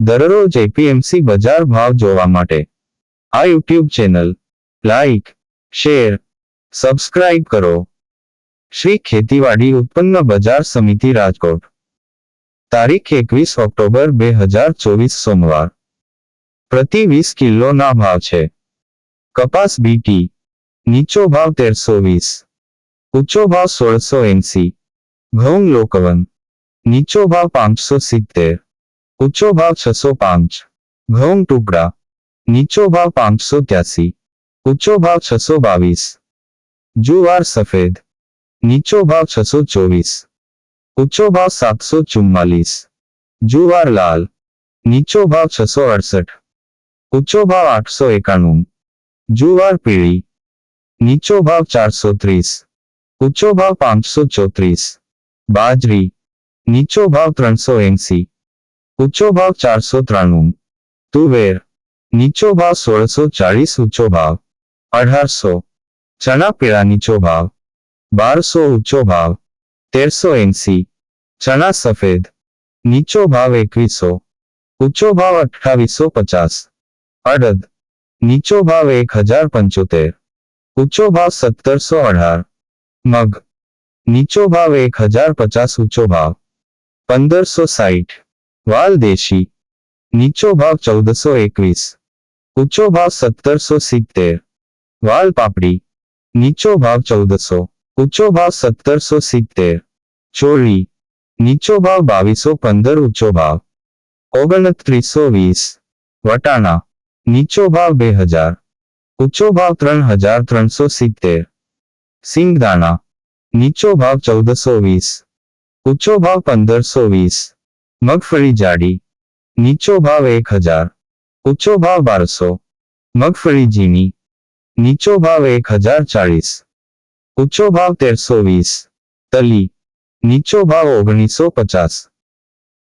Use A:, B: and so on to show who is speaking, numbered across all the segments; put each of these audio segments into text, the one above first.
A: દરરોજ એપીએમસી બજાર ભાવ જોવા માટે આ YouTube channel like, share, subscribe કરો. શ્રી ખેતીવાડી ઉત્પન્ન બજાર સમિતિ રાજકોટ. તારીખ 21 ઓક્ટોબર 2024 સોમવાર. પ્રતિ 20 કિલોના ભાવ છે. કપાસ બીટી નીચો ભાવ 1320, ઊંચો ભાવ 1680. ઘઉં લોકવન નીચો ભાવ 570, ઊંચો ભાવ 605. ઘઉં ટુકડા નીચો ભાવ 583, ઊંચો ભાવ 622. જુવાર સફેદ નીચો ભાવ 624, ઊંચો ભાવ 744. જુવાર લાલ નીચો ભાવ 668, ઊંચો ભાવ 891. જુવાર પીળી નીચો ભાવ 430, ઊંચો ભાવ 534. બાજરી નીચો ભાવ 380, ઊંચો ભાવ 493. તુવેર નીચો ભાવ 1640, ઊંચો ભાવ 1800. ચણા પીળા નીચો ભાવ 1200, ઊંચો ભાવ 1380. ચણા સફેદ નીચો ભાવ 2100, ઊંચો ભાવ 2850. અડદ નીચો ભાવ 1075, ઊંચો ભાવ 1718. મગ નીચો ભાવ 1050, ઊંચો ભાવ 1560. વાલ દેશી નીચો ભાવ 1421, ઊંચો ભાવ 1770. વાલ પાપડી નીચો ભાવ 1400, ઊંચો ભાવ 1770. ચોળી નીચો ભાવ 2215, ઊંચો ભાવ 2920. વટાણા નીચો ભાવ 2000, ઊંચો ભાવ 3370. સિંગદાણા નીચો ભાવ 1420, ઊંચો ભાવ 1520. મગફળી જાડી નીચો ભાવ 1000, ઊંચો ભાવ 1200. મગફળી ઝીણી નીચો ભાવ 1040, ઊંચો ભાવ 1320. તલી નીચો ભાવ 1950,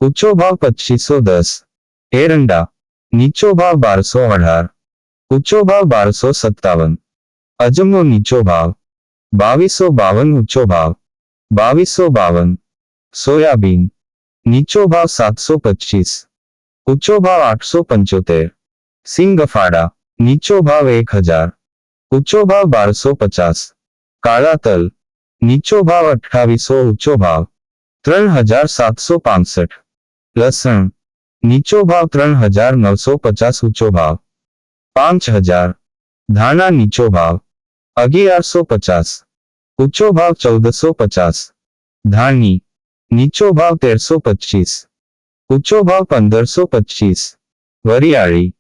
A: ઊંચો ભાવ 2510. એરંડા નીચો ભાવ 1218, ઊંચો ભાવ 1257. અજમો નીચો ભાવ 2252, ઊંચો ભાવ 2252. સોયાબીન નીચો ભાવ 725, ઊંચો ભાવ 875. સિંગફાડા નીચો ભાવ 1000, ઊંચો ભાવ 1250. કાળા તલ નીચો ભાવ 2800, ઊંચો ભાવ 3765. લસણ નીચો ભાવ 3950, ઊંચો ભાવ 5000. ધાણા નીચો ભાવ 1150, ઊંચો ભાવ 1450. ધાણી નીચો ભાવ 1325, ઊંચો ભાવ 1525. વરિયાળી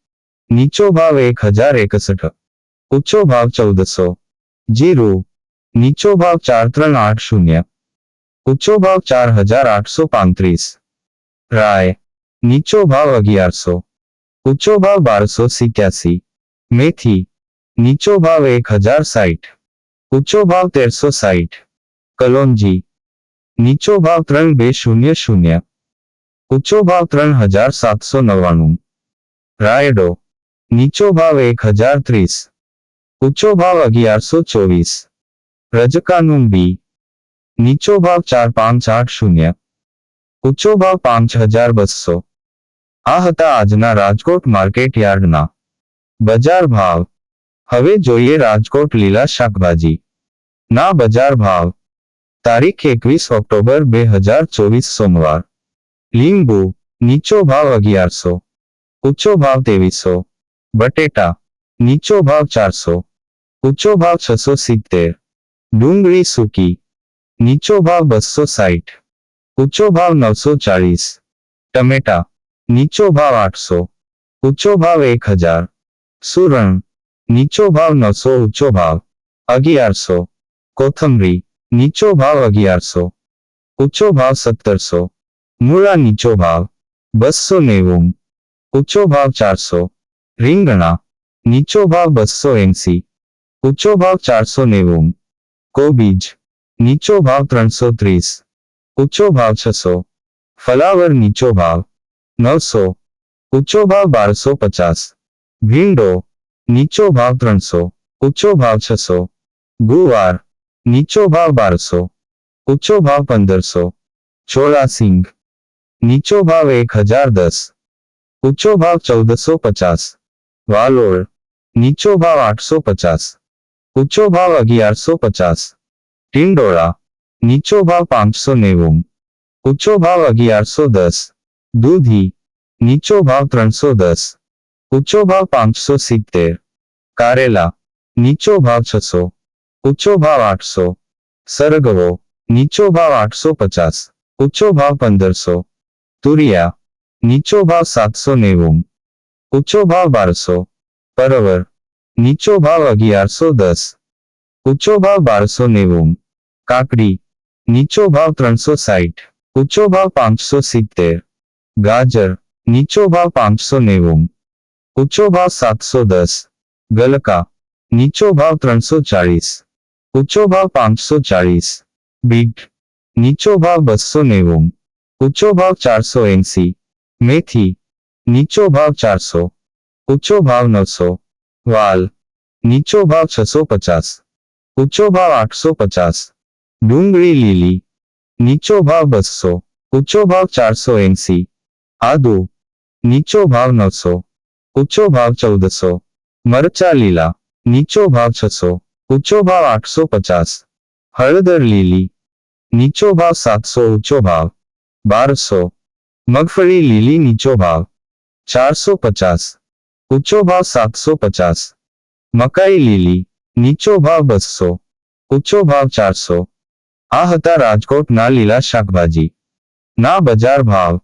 A: નીચો ભાવ 1061, ઊંચો ભાવ 1400. જીરું નીચો ભાવ 4380, ઊંચો ભાવ 4835. રાય નીચો ભાવ 1100, ઊંચો ભાવ 1287. મેથી નીચો ભાવ 1060, ઊંચો ભાવ 1360. કલોંજી નીચો ભાવ 3200, ઊંચો ભાવ 3799. રાયડો નીચો ભાવ 1030, ઊંચો ભાવ 1124. રજકાનું બી નીચો ભાવ 4580, ઊંચો ભાવ 5200. આ હતા આજના રાજકોટ માર્કેટ યાર્ડના બજાર ભાવ. હવે જોઈએ રાજકોટ લીલા શાકભાજી ના બજાર ભાવ. તારીખ 21 ઓક્ટોબર 2024 સોમવાર. લીંબુ નીચો ભાવ 1100, ઊંચો ભાવ 2300. બટેટા નીચો ભાવ 400, ઊંચો ભાવ 670. ડુંગળી સૂકી નીચો ભાવ 260, ઊંચો ભાવ 940. ટમેટા નીચો ભાવ 800, ઊંચો ભાવ 1000. સુરણ નીચો ભાવ 900, ઊંચો ભાવ 1100. કોથમરી નીચો ભાવ 1100, ઊંચો ભાવ 1700. મૂળા નીચો ભાવ 290, ઊંચો ભાવ 400. રીંગણા નીચો ભાવ 280, ઊંચો ભાવ 490. કોબીજ નીચો ભાવ 330, ઊંચો ભાવ 600. ફલાવર નીચો ભાવ 900, ઊંચો ભાવ 1250. ભીંડો નીચો ભાવ 300, ઊંચો ભાવ 600. ગુવાર નીચો ભાવ 1200, ઊંચો ભાવ 1500. ચોળાસિંગ નીચો ભાવ 1010, ઊંચો ભાવ 1450. વાલોડ નીચો ભાવ 850. ઊંચો ભાવ 1150. ટિંડોળા નીચો ભાવ 590. ઊંચો ભાવ 1110. દૂધી નીચો ભાવ 310. ઊંચો ભાવ 570. કારેલા નીચો ભાવ 600. ઊંચો ભાવ 800. સરગવો નીચો ભાવ 850. ઊંચો ભાવ 1500. તુરિયા નીચો ભાવ 790. ઊંચો ભાવ 1200. પરવર નીચો ભાવ 1110. ઊંચો ભાવ 1290. કાકડી નીચો ભાવ 360. ઊંચો ભાવ 570. ગાજર નીચો ભાવ 590. ઊંચો ભાવ 710. ગલકા નીચો ભાવ 340. ઊંચો ભાવ 540. બીટ નીચો ભાવ 290. ઊંચો ભાવ 480. મેથી નીચો ભાવ 400. ઊંચો ભાવ 900. વાલ નીચો ભાવ 650. ઊંચો ભાવ 850. ડુંગળી લીલી નીચો ભાવ 200. ઊંચો ભાવ 480. આદુ નીચો ભાવ 900. ઊંચો ભાવ 1400. મરચા લીલા નીચો ભાવ 600. ઊંચો ભાવ 850. હળદર લીલી નીચો ભાવ 700. ઊંચો ભાવ 1200. મગફળી લીલી નીચો ભાવ 450. ઊંચો ભાવ 750. મકાઈ લીલી નીચો ભાવ 200. ઊંચો ભાવ 400. આ હતા રાજકોટના લીલા શાકભાજી ના બજાર ભાવ.